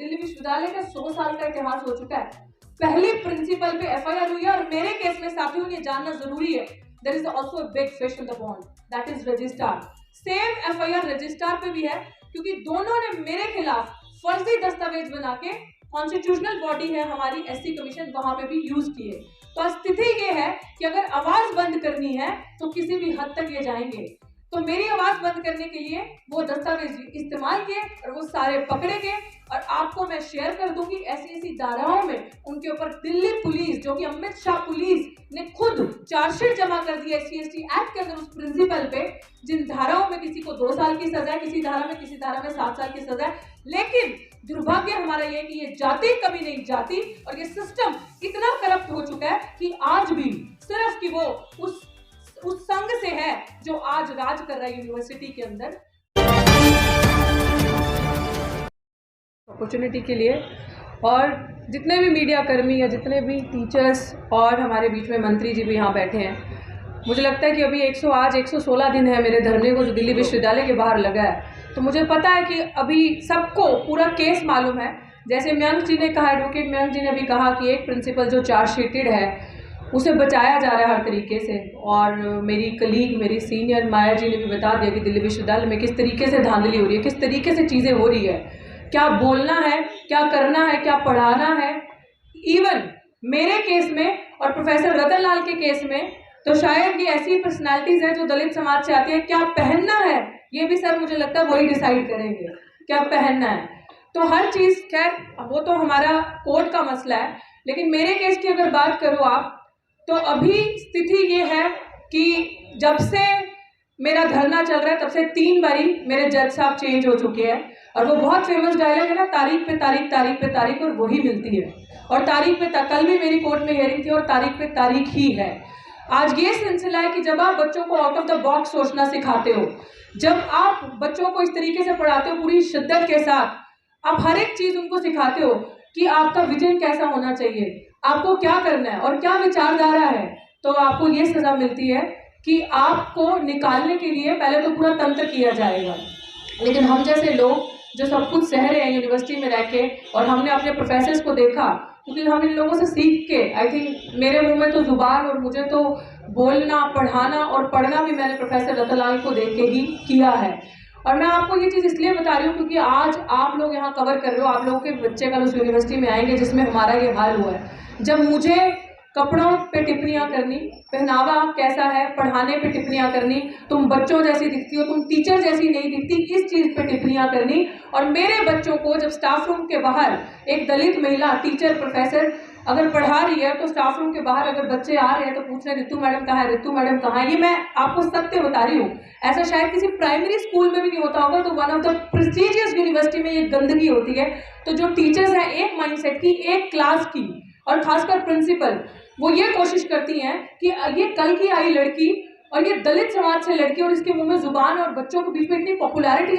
दिल्ली विश्वविद्यालय का 100 साल का इतिहास हो चुका है। पहली प्रिंसिपल पे एफआईआर हुई है और मेरे केस में साथियों ये जानना जरूरी है, there is also a big fish in the pond, that is registrar. Same FIR registrar पे भी है क्योंकि दोनों ने मेरे खिलाफ फर्जी दस्तावेज बना के कॉन्स्टिट्यूशनल बॉडी है हमारी एससी कमीशन, वहां पे भी यूज किए। तो स्थिति ये है कि अगर आवाज बंद करनी है तो किसी भी हद तक ये जाएंगे। तो मेरी आवाज बंद करने के लिए वो दस्तावेज इस्तेमाल किए और वो सारे पकड़े गए और आपको मैं शेयर कर दूंगी ऐसी ऐसी धाराओं में उनके ऊपर दिल्ली पुलिस, जो कि अमित शाह पुलिस ने खुद चार्जशीट जमा कर दी SC/ST एक्ट के अंदर उस प्रिंसिपल पे, जिन धाराओं में किसी को 2 साल की सजा, किसी धारा में 7 साल की सजा। लेकिन दुर्भाग्य हमारा ये कि ये जाति कभी नहीं जाती और ये सिस्टम इतना करप्ट हो चुका है कि आज भी सिर्फ कि वो उस संघ से है जो आज राज कर रहा है यूनिवर्सिटी के अंदर। अपॉर्चुनिटी के लिए और जितने भी मीडिया कर्मी या जितने भी टीचर्स और हमारे बीच में मंत्री जी भी यहाँ बैठे हैं, मुझे लगता है कि अभी 116 दिन है मेरे धरने को जो दिल्ली विश्वविद्यालय के बाहर लगा है। तो मुझे पता है कि अभी सबको पूरा केस मालूम है। जैसे मयंक जी ने कहा, एडवोकेट मयंक जी ने भी कहा कि एक प्रिंसिपल जो चार्जशीटेड है उसे बचाया जा रहा है हर तरीके से। और मेरी कलीग, मेरी सीनियर माया जी ने भी बता दिया कि दिल्ली विश्वविद्यालय में किस तरीके से धांधली हो रही है, किस तरीके से चीज़ें हो रही है, क्या बोलना है, क्या करना है, क्या पढ़ाना है। इवन मेरे केस में और प्रोफेसर रतन लाल के केस में तो शायद ये ऐसी पर्सनालिटीज हैं जो दलित समाज से आती है, क्या पहनना है ये भी सर मुझे लगता है वही डिसाइड करेंगे क्या पहनना है। तो हर चीज़ खैर वो तो हमारा कोर्ट का मसला है। लेकिन मेरे केस की अगर बात करो आप, तो अभी स्थिति ये है कि जब से मेरा धरना चल रहा है तब से 3 बारी मेरे जज साहब चेंज हो चुके हैं। और वो बहुत फेमस डायलॉग है ना, तारीख पे तारीख, तारीख पे तारीख, और वही मिलती है। और तारीख पे कल भी मेरी कोर्ट में हियरिंग थी और तारीख पे तारीख ही है। आज ये सिलसिला है कि जब आप बच्चों को आउट ऑफ द बॉक्स सोचना सिखाते हो, जब आप बच्चों को इस तरीके से पढ़ाते हो पूरी शिद्दत के साथ, आप हर एक चीज़ उनको सिखाते हो कि आपका विजन कैसा होना चाहिए, आपको क्या करना है और क्या विचारधारा है, तो आपको ये सज़ा मिलती है कि आपको निकालने के लिए पहले तो पूरा तंत्र किया जाएगा। लेकिन हम जैसे लोग जो सब कुछ सह रहे हैं यूनिवर्सिटी में रह के, और हमने अपने प्रोफेसर्स को देखा, क्योंकि हम इन लोगों से सीख के, आई थिंक मेरे मुंह में तो जुबान और मुझे तो बोलना, पढ़ाना और पढ़ना भी मैंने प्रोफेसर रतन लाल को देख के ही किया है। और मैं आपको ये चीज़ इसलिए बता रही हूँ क्योंकि आज आप लोग यहाँ कवर कर रहे हो, आप लोगों के बच्चे कल उस यूनिवर्सिटी में आएंगे जिसमें हमारा ये हाल हुआ है। जब मुझे कपड़ों पे टिप्पणियाँ करनी, पहनावा कैसा है, पढ़ाने पे टिप्पणियाँ करनी, तुम बच्चों जैसी दिखती हो, तुम टीचर जैसी नहीं दिखती, इस चीज़ पे टिप्पणियाँ करनी। और मेरे बच्चों को जब स्टाफ रूम के बाहर एक दलित महिला टीचर प्रोफेसर अगर पढ़ा रही है तो स्टाफ रूम के बाहर अगर बच्चे आ रहे हैं तो पूछ रहे रितु मैडम कहाँ है, रितु मैडम कहाँ है। ये मैं आपको सत्य बता रही हूँ, ऐसा शायद किसी प्राइमरी स्कूल में भी नहीं होता होगा। तो one of the prestigious university में ये गंदगी होती है। तो जो टीचर्स हैं एक माइंडसेट की, एक क्लास की, और खासकर प्रिंसिपल, वो ये कोशिश करती हैं कि ये कल की आई लड़की और ये दलित समाज से लड़की और इसके मुंह में जुबान और बच्चों के बीच में इतनी पॉपुलैरिटी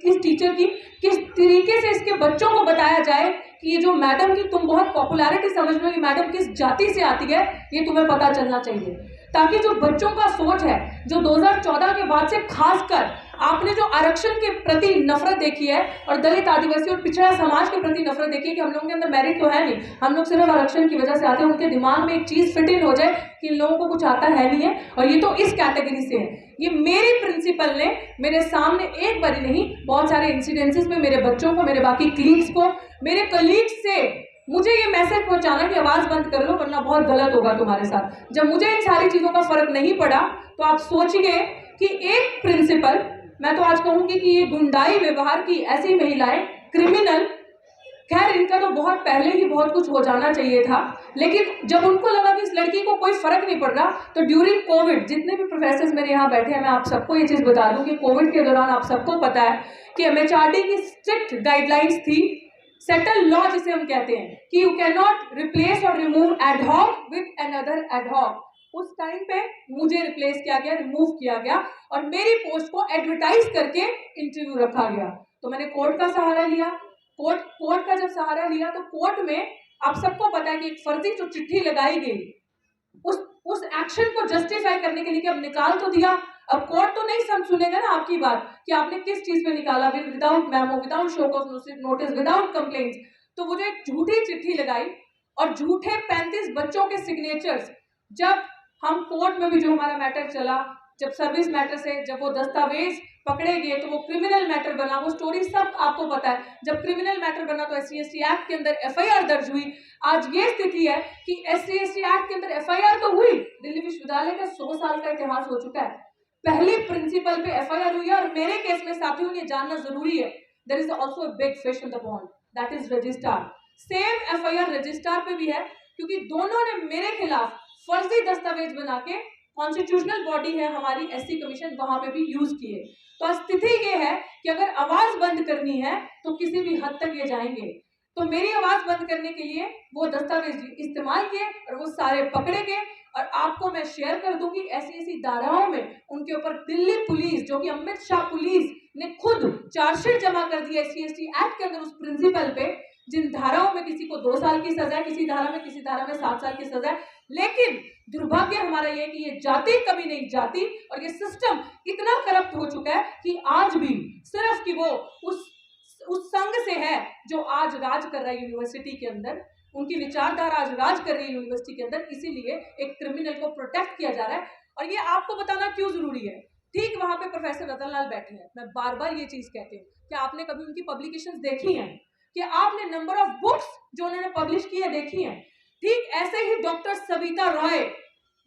इस टीचर की, किस तरीके से इसके बच्चों को बताया जाए कि ये जो मैडम की तुम बहुत पॉपुलैरिटी समझ लो, ये मैडम किस जाति से आती है, ये तुम्हें पता चलना चाहिए। ताकि जो बच्चों का सोच है, जो 2014 के बाद से खासकर आपने जो आरक्षण के प्रति नफरत देखी है और दलित, आदिवासी और पिछड़ा समाज के प्रति नफरत देखी है कि हम लोगों के अंदर मेरिट तो है नहीं, हम लोग सिर्फ आरक्षण की वजह से आते हैं, उनके दिमाग में एक चीज़ फिट इन हो जाए कि इन लोगों को कुछ आता है नहीं है और ये तो इस कैटेगरी से है। ये मेरी प्रिंसिपल ने मेरे सामने एक बार नहीं, बहुत सारे इंसिडेंसेस में मेरे बच्चों को, मेरे बाकी क्लीग्स को, मेरे कलीग्स से मुझे ये मैसेज पहुंचाना कि आवाज़ बंद कर लो वरना बहुत गलत होगा तुम्हारे साथ। जब मुझे इन सारी चीज़ों का फर्क नहीं पड़ा तो आप सोचिए कि एक प्रिंसिपल, मैं तो आज कहूँगी कि ये गुंडाई व्यवहार की ऐसी महिलाएं, क्रिमिनल, खैर इनका तो बहुत पहले ही बहुत कुछ हो जाना चाहिए था। लेकिन जब उनको लगा कि इस लड़की को कोई फर्क नहीं पड़ रहा, तो ड्यूरिंग कोविड, जितने भी प्रोफेसर्स मेरे यहाँ बैठे हैं, मैं आप सबको ये चीज़ बता दूँ कि कोविड के दौरान आप सबको पता है कि MHRD की स्ट्रिक्ट गाइडलाइंस थी, सेटल लॉ जिसे हम कहते हैं, कि यू कैन नॉट रिप्लेस और remove ad hoc with another ad hoc. उस टाइम पे मुझे रिप्लेस किया गया, रिमूव किया गया और मेरी पोस्ट को एडवर्टाइज करके इंटरव्यू रखा गया। तो मैंने कोर्ट का सहारा लिया। कोर्ट का जब सहारा लिया तो कोर्ट में आप सबको पता है कि एक फर्जी जो चिट्ठी लगाई गई, उस एक्शन को जस्टिफाई करने के लिए कि अब निकाल तो दिया, अब कोर्ट तो नहीं सुनेगा ना आपकी बात कि आपने किस चीज पे निकाला, without memo, without show cause notice, without complaints. तो वो जो एक झूठी चिट्ठी लगाई और झूठे 35 बच्चों के सिग्नेचर्स, जब हम कोर्ट में भी जो हमारा मैटर चला, जब सर्विस मैटर से जब वो दस्तावेज पकड़े गए तो वो क्रिमिनल मैटर बना, वो स्टोरी सब आपको पता है। जब क्रिमिनल मैटर बना तो SC/ST एक्ट के अंदर FIR दर्ज हुई। आज ये स्थिति है कि SC/ST एक्ट के अंदर FIR तो हुई, दिल्ली विश्वविद्यालय का 100 साल का इतिहास हो चुका है, पहली प्रिंसिपल पे FIR हुई है। और मेरे केस में साथियों ये जानना जरूरी है, there is also a big fish in the pond, that is registrar. Same FIR registrar पे भी है, क्योंकि दोनों ने मेरे खिलाफ फर्जी दस्तावेज बना के, कॉन्स्टिट्यूशनल बॉडी है हमारी SC कमीशन, वहां पे भी यूज किए। तो स्थिति ये है कि अगर आवाज बंद करनी है तो किसी भी हद तक ये जाएंगे। तो मेरी आवाज बंद करने के लिए वो दस्तावेज इस्तेमाल किए और वो सारे पकड़े गए। और आपको मैं शेयर कर दूंगी ऐसी धाराओं में उनके ऊपर दिल्ली पुलिस, जो कि अमित शाह पुलिस ने खुद चार्जशीट जमा कर दी SC/ST एक्ट के अंदर उस प्रिंसिपल पे, जिन धाराओं में किसी को 2 साल की सजा है, किसी धारा में 7 साल की सजा है। लेकिन दुर्भाग्य हमारा ये कि ये जाति कभी नहीं जाती और ये सिस्टम इतना करप्ट हो चुका है कि आज भी सिर्फ कि वो उस संघ से है जो आज राज कर रहा है यूनिवर्सिटी के अंदर, उनकी विचारधारा आज राज कर रही है यूनिवर्सिटी के अंदर, इसीलिए एक क्रिमिनल को प्रोटेक्ट किया जा रहा है। और ये आपको बताना क्यों जरूरी है, ठीक वहां पे प्रोफेसर रतन लाल बैठे हैं, मैं बार बार ये चीज कहती हूँ कि आपने कभी उनकी पब्लिकेशंस देखी हैं, कि आपने नंबर ऑफ बुक्स जो उन्होंने पब्लिश की है देखी है। ठीक ऐसे ही डॉक्टर सविता रॉय,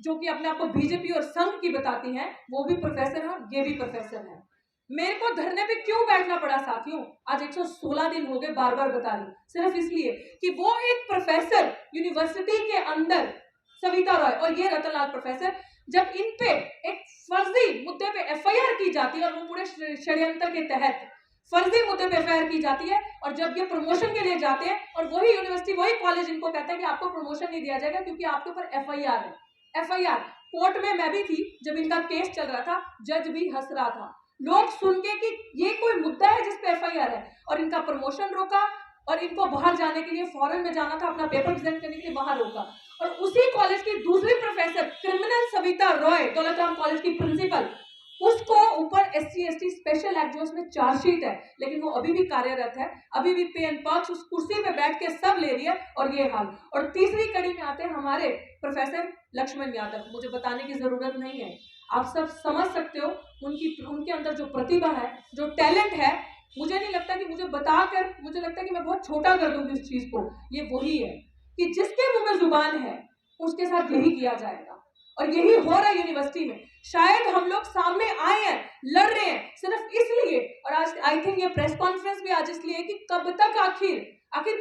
जो कि अपने आप को बीजेपी और संघ की बताती हैं, वो भी प्रोफेसर है और ये भी प्रोफेसर है। मेरे को धरने पे क्यों बैठना पड़ा साथियों, आज 116 दिन हो गए, बार बार बता रही हूँ, सिर्फ इसलिए कि वो एक प्रोफेसर यूनिवर्सिटी के अंदर, सविता रॉय और ये रतन लाल प्रोफेसर, जब इन पे एक फर्जी मुद्दे पे FIR की जाती है और वो पूरे षड्यंत्र के तहत फर्जी मुद्दे पे FIR की जाती है, और जब ये प्रमोशन के लिए जाते हैं और वही यूनिवर्सिटी, वही कॉलेज इनको कहता है कि आपको प्रमोशन नहीं दिया जाएगा क्योंकि आपके ऊपर FIR है। FIR कोर्ट में मैं भी थी जब इनका केस चल रहा था, जज भी हंस रहा था, लोग सुन के कि ये कोई मुद्दा है जिसपे FIR है, और इनका प्रमोशन रोका और इनको बाहर जाने के लिए, फॉरेन में जाना था, अपना पेपर प्रेजेंट करने के लिए बाहर रोका। और उसी कॉलेज की दूसरी professor criminal Savita Roy, Daulatram college की प्रिंसिपल, उसको ऊपर SC/ST स्पेशल एक्ट जो उसमें चार्जशीट है, लेकिन वो अभी भी कार्यरत है, अभी भी पे एंड पर्क्स उस कुर्सी पे बैठ के सब ले रही है, और ये हाल। और तीसरी कड़ी में आते हैं हमारे प्रोफेसर लक्ष्मण यादव, मुझे बताने की जरूरत नहीं है, आप सब समझ सकते हो उनके अंदर जो प्रतिभा है, जो टैलेंट है। मुझे नहीं लगता कि मुझे बताकर, मुझे लगता है कि मैं बहुत छोटा कर दूंगी उस चीज को। ये वही है कि जिसके मुंह में जुबान है उसके साथ यही किया जाएगा, और यही हो रहा है यूनिवर्सिटी में। शायद हम लोग सामने आए हैं, लड़ रहे हैं सिर्फ इसलिए, और आज आई थिंक ये प्रेस कॉन्फ्रेंस भी आज इसलिए कि कब तक आखिर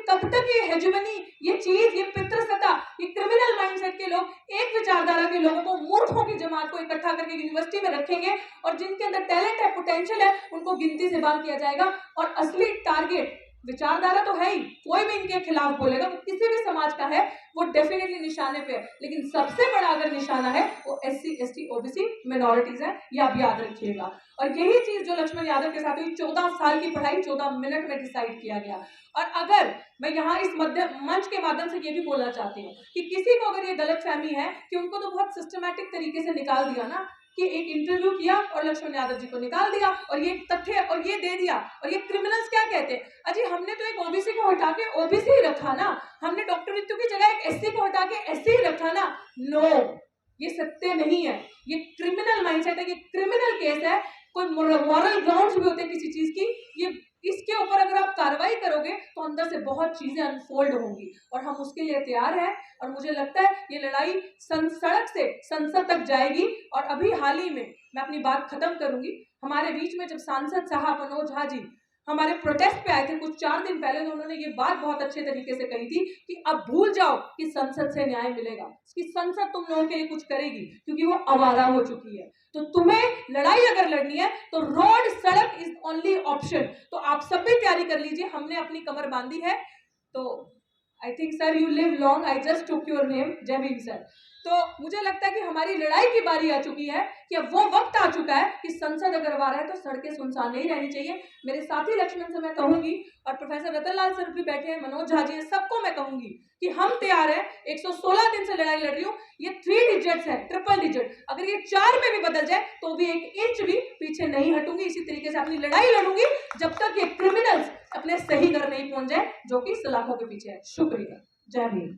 कब तक ये हेजेमनी, ये चीज, ये पितृसत्ता, ये क्रिमिनल माइंडसेट के लोग एक विचारधारा के लोगों को, मूर्खों की जमात को इकट्ठा करके यूनिवर्सिटी में रखेंगे, और जिनके अंदर टैलेंट है, पोटेंशियल है, उनको गिनती से बाहर किया जाएगा। और असली टारगेट विचारधारा तो है ही, कोई भी इनके खिलाफ बोलेगा, वो किसी भी समाज का है, वो डेफिनेटली निशाने पे है, लेकिन सबसे बड़ा अगर निशाना है वो SC/ST OBC मिनॉरिटीज है, ये आप याद रखिएगा। और यही चीज जो लक्ष्मण यादव के साथ हुई, 14 साल की पढ़ाई 14 मिनट में डिसाइड किया गया। और अगर मैं यहाँ इस मंच के माध्यम से ये भी बोलना चाहती हूँ कि किसी को अगर ये गलतफहमी है कि उनको तो बहुत सिस्टमैटिक तरीके से निकाल दिया ना, कि एक इंटरव्यू किया और लक्ष्मण यादव जी को निकाल दिया और ये तथ्य और ये दे दिया, और ये क्रिमिनल्स क्या कहते हैं, अजी हमने तो एक OBC को हटा के OBC ही रखा ना, हमने डॉक्टर रितु की जगह एक SC को हटा के SC ही रखा ना। नो, ये सत्य नहीं है, ये क्रिमिनल माइंडसेट है, ये क्रिमिनल केस है, कोई मॉरल ग्राउंड्स भी होते हैं किसी चीज की, ये इसके ऊपर अगर आप कार्रवाई करोगे तो अंदर से बहुत चीजें अनफोल्ड होंगी, और हम उसके लिए तैयार हैं। और मुझे लगता है ये लड़ाई सड़क से संसद तक जाएगी। और अभी हाल ही में मैं अपनी बात खत्म करूंगी, हमारे बीच में जब सांसद साहब मनोज झा जी हमारे प्रोटेस्ट पे आए थे कुछ 4 दिन पहले, तो उन्होंने ये बात बहुत अच्छे तरीके से कही थी कि अब भूल जाओ कि संसद से न्याय मिलेगा, कि संसद तुम लोगों के लिए कुछ करेगी, क्योंकि वो आवारा हो चुकी है। तो तुम्हें लड़ाई अगर लड़नी है तो रोड, सड़क इज ओनली ऑप्शन। तो आप सब भी तैयारी कर लीजिए, हमने अपनी कमर बांधी है। तो I think sir you live long, I just took your name, जय भीम सर। तो मुझे लगता है कि हमारी लड़ाई की बारी आ चुकी है कि अब वो वक्त आ चुका है कि संसद अगर आ रहा है तो सड़कें सुनसान नहीं रहनी चाहिए। मेरे साथी लक्ष्मण से मैं कहूंगी, और प्रोफेसर रतन लाल सर भी बैठे हैं, मनोज झा जी, सबको मैं कहूंगी कि हम तैयार हैं। 116 दिन से लड़ाई लड़ रही हूँ, ये 3 डिजिट्स है, ट्रिपल डिजिट, अगर ये 4 में भी बदल जाए तो भी 1 इंच भी पीछे नहीं हटूंगी। इसी तरीके से अपनी लड़ाई लड़ूंगी जब तक ये क्रिमिनल्स अपने सही घर नहीं पहुंच जाए, जो कि सलाखों के पीछे है। शुक्रिया। जय भीम।